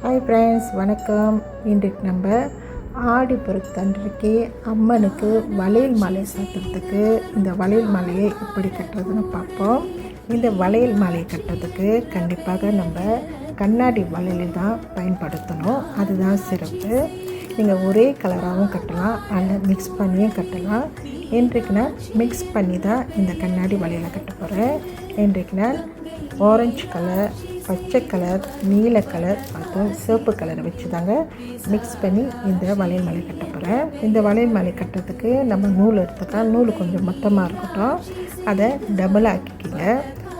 Hi friends, வணக்கம். இன்றைக்கு நம்ம ஆடி பெருக்கன்றைக்கு அம்மனுக்கு வளையல் மாலை சாத்துறதுக்கு இந்த வளையல் மாலையை எப்படி கட்டுறதுன்னு பார்ப்போம். இந்த வளையல் மாலை கட்டுறதுக்கு கண்டிப்பாக நம்ம கண்ணாடி வளையல் தான் பயன்படுத்தணும். அதுதான் சிறப்பு. நீங்கள் ஒரே கலராகவும் கட்டலாம், அல்ல மிக்ஸ் பண்ணியும் கட்டலாம். இன்றைக்கு நான் மிக்ஸ் பண்ணி தான் இந்த கண்ணாடி வளையலை கட்ட போகிறேன். இன்றைக்கு நான் ஆரஞ்சு கலர், பச்சை கலர், நீல கலர் மற்றும் சிவப்பு கலரை வச்சு தாங்க மிக்ஸ் பண்ணி இந்த வளையல் மாலை கட்ட போகிறேன். இந்த வளையல் மாலை கட்டுறதுக்கு நம்ம நூல் எடுத்துக்கலாம். நூல் கொஞ்சம் மொத்தமாக இருக்கட்டும், அதை டபுள் ஆக்கிக்கிங்க.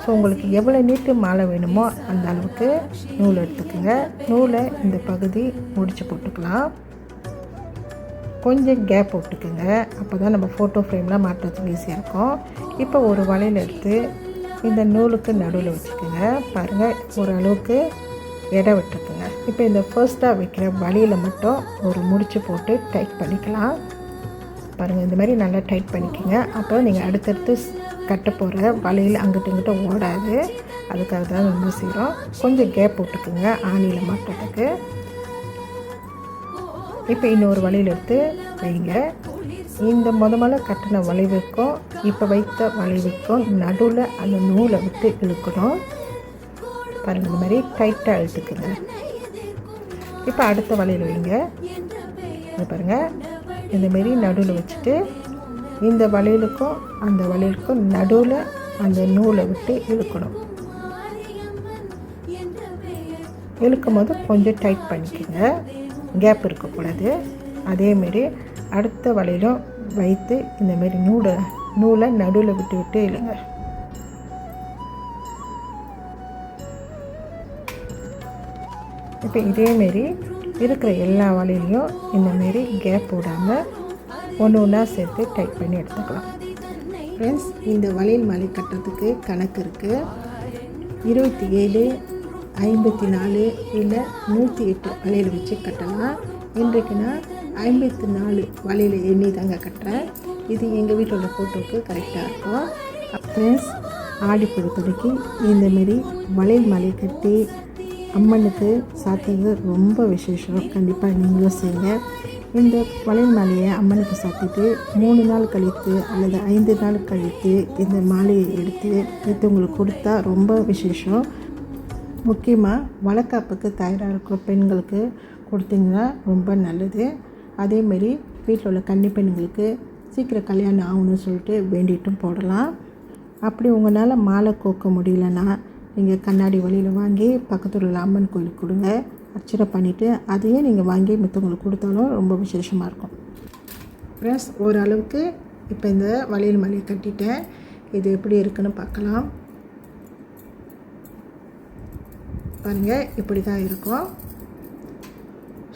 ஸோ உங்களுக்கு எவ்வளோ நீட்டு மாலை வேணுமோ அந்த அளவுக்கு நூல் எடுத்துக்கோங்க. நூலை இந்த பகுதி முடிச்சு போட்டுக்கலாம். கொஞ்சம் கேப் விட்டுக்குங்க, அப்போ தான் நம்ம ஃபோட்டோ ஃப்ரேம்லாம் மாட்டுறதுக்கு ஈஸியாக இருக்கும். இப்போ ஒரு வளையல் எடுத்து இந்த நூலுக்கு நடுவில் வச்சுக்கோங்க. பாருங்கள், ஓரளவுக்கு இடம் விட்டுருக்குங்க. இப்போ இந்த ஃபர்ஸ்ட்டாக வைக்கிற வழியில் மட்டும் ஒரு முடிச்சு போட்டு டைட் பண்ணிக்கலாம். பாருங்கள், இந்த மாதிரி நல்லா டைட் பண்ணிக்கோங்க. அப்போ நீங்கள் அடுத்தடுத்து கட்ட போகிற வழியில் அங்கிட்ட இங்கிட்ட ஓடாது. அதுக்காக தான் ரொம்ப செய்கிறோம். கொஞ்சம் கேப் விட்டுக்குங்க ஆணியில் மாட்டுறதுக்கு. இப்போ இன்னொரு வளையல் எடுத்து வைங்க. இந்த முதல்ல கட்டின வளைவுக்கும் இப்போ வைத்த வளைவுக்கும் நடுவில் அந்த நூலை விட்டு இழுக்கணும். பாருங்கள், இந்த மாதிரி டைட்டாக இழுத்துக்குங்க. இப்போ அடுத்த வளையல் வைங்க. இது பாருங்கள், இந்தமாரி நடுவில் வச்சுட்டு இந்த வளையலுக்கும் அந்த வளையலுக்கும் நடுவில் அந்த நூலை விட்டு இழுக்கணும். இழுக்கும் போது கொஞ்சம் டைட் பண்ணிக்கோங்க, கேப் இருக்கக்கூடாது. அதேமாரி அடுத்த வளையலும் வைத்து இந்தமாரி நூலை நடுவில் விட்டு விட்டு இழுங்க. இப்போ இதேமாரி இருக்கிற எல்லா வளையலையும் இந்தமாரி கேப் விடாமல் ஒன்று ஒன்றா சேர்த்து டைட் பண்ணி எடுத்துக்கலாம். ஃப்ரெண்ட்ஸ், இந்த வளையல் மாலை கட்டுறதுக்கு கணக்கு இருக்குது. 27, 54 இல்லை 108 வளையல் வச்சு கட்டலாம். இன்றைக்கு நான் 54 வளையல் எண்ணி தாங்க கட்டுறேன். இது எங்கள் வீட்டோட ஃபோட்டோவுக்கு கரெக்டாக இருக்கும். ஃப்ரெண்ட்ஸ், ஆடி பெருக்கன்றைக்கு இந்தமாரி வளையல் மாலை கட்டி அம்மனுக்கு சாத்துறது ரொம்ப விசேஷம். கண்டிப்பாக நீங்களும் செய்யுங்க. இந்த வளையல் மாலையை அம்மனுக்கு சாத்திட்டு 3 நாள் கழித்து அல்லது 5 நாள் கழித்து இந்த மாலையை எடுத்து உங்களுக்கு கொடுத்தா ரொம்ப விசேஷம். முக்கியமாக வளைகாப்புக்கு தயாராக இருக்கிற பெண்களுக்கு கொடுத்தீங்கன்னா ரொம்ப நல்லது. அதேமாரி வீட்டில் உள்ள கன்னி பெண்களுக்கு சீக்கிரம் கல்யாணம் ஆகணும்னு சொல்லிட்டு வேண்டிட்டும் போடலாம். அப்படி உங்களால் மாலை கோக்க முடியலன்னா நீங்கள் கண்ணாடி வழியில் வாங்கி பக்கத்தில் உள்ள அம்மன் கோயிலுக்கு கொடுங்க. அர்ச்சனை பண்ணிவிட்டு அதையே நீங்கள் வாங்கி மற்றவங்களுக்கு கொடுத்தாலும் ரொம்ப விசேஷமாக இருக்கும். ப்ளஸ் ஓரளவுக்கு இப்போ இந்த வளையல் மாலையை கட்டிட்டேன். இது எப்படி இருக்குன்னு பார்க்கலாம். பாருங்கள், இப்படி தான் இருக்கும்.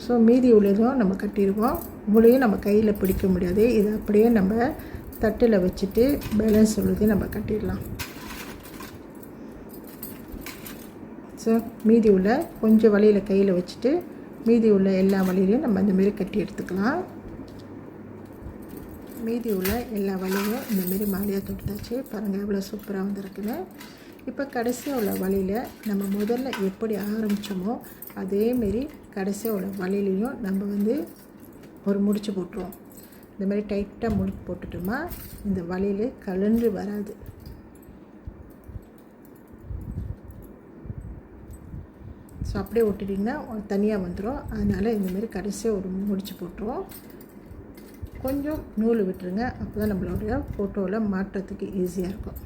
ஸோ மீதி உள்ளதும் நம்ம கட்டிடுவோம். இவ்வளையும் நம்ம கையில் பிடிக்க முடியாது. இதை அப்படியே நம்ம தட்டில் வச்சுட்டு பேலன்ஸ் உள்ளதையும் நம்ம கட்டிடலாம். ஸோ மீதி உள்ள கொஞ்சம் வளையல் கையில் வச்சுட்டு மீதி உள்ள எல்லா வளையலையும் நம்ம இந்தமாரி கட்டி எடுத்துக்கலாம். மீதி உள்ள எல்லா வளையலையும் இந்தமாரி மாலையாக தொடுத்தாச்சு. பாருங்கள், எவ்வளோ சூப்பராக வந்துருக்குன்னு. இப்போ கடைசியாக உள்ள வழியில் நம்ம முதல்ல எப்படி ஆரம்பித்தோமோ அதேமாரி கடைசியாக உள்ள வழியிலையும் நம்ம ஒரு முடிச்சு போட்டுருவோம். இந்தமாதிரி டைட்டாக முடிச்சு போட்டுட்டோமா இந்த வழியில் கலண்டு வராது. ஸோ அப்படியே விட்டுட்டிங்கன்னா தனியாக வந்துடும். அதனால் இந்தமாரி கடைசியாக ஒரு முடிச்சு போட்டுருவோம். கொஞ்சம் நூல் விட்டுருங்க, அப்போ தான் நம்மளுடைய ஃபோட்டோவில் மாட்டுறதுக்கு ஈஸியாக இருக்கும்.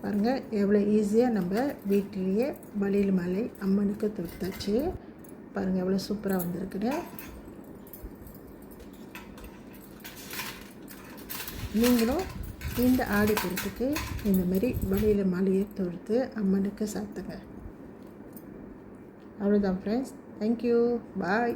பாருங்கள், எவ்வளோ ஈஸியாக நம்ம வீட்டிலேயே வளையல் மாலை அம்மனுக்கு தொடுத்தாச்சு. பாருங்கள், எவ்வளோ சூப்பராக வந்திருக்குன்னு. நீங்களும் இந்த ஆடி பெருக்குக்கு இந்தமாரி வளையல் மாலையை தொடுத்து அம்மனுக்கு சாத்துங்க. அவ்வளோதான் ஃப்ரெண்ட்ஸ். தேங்க்யூ, பாய்.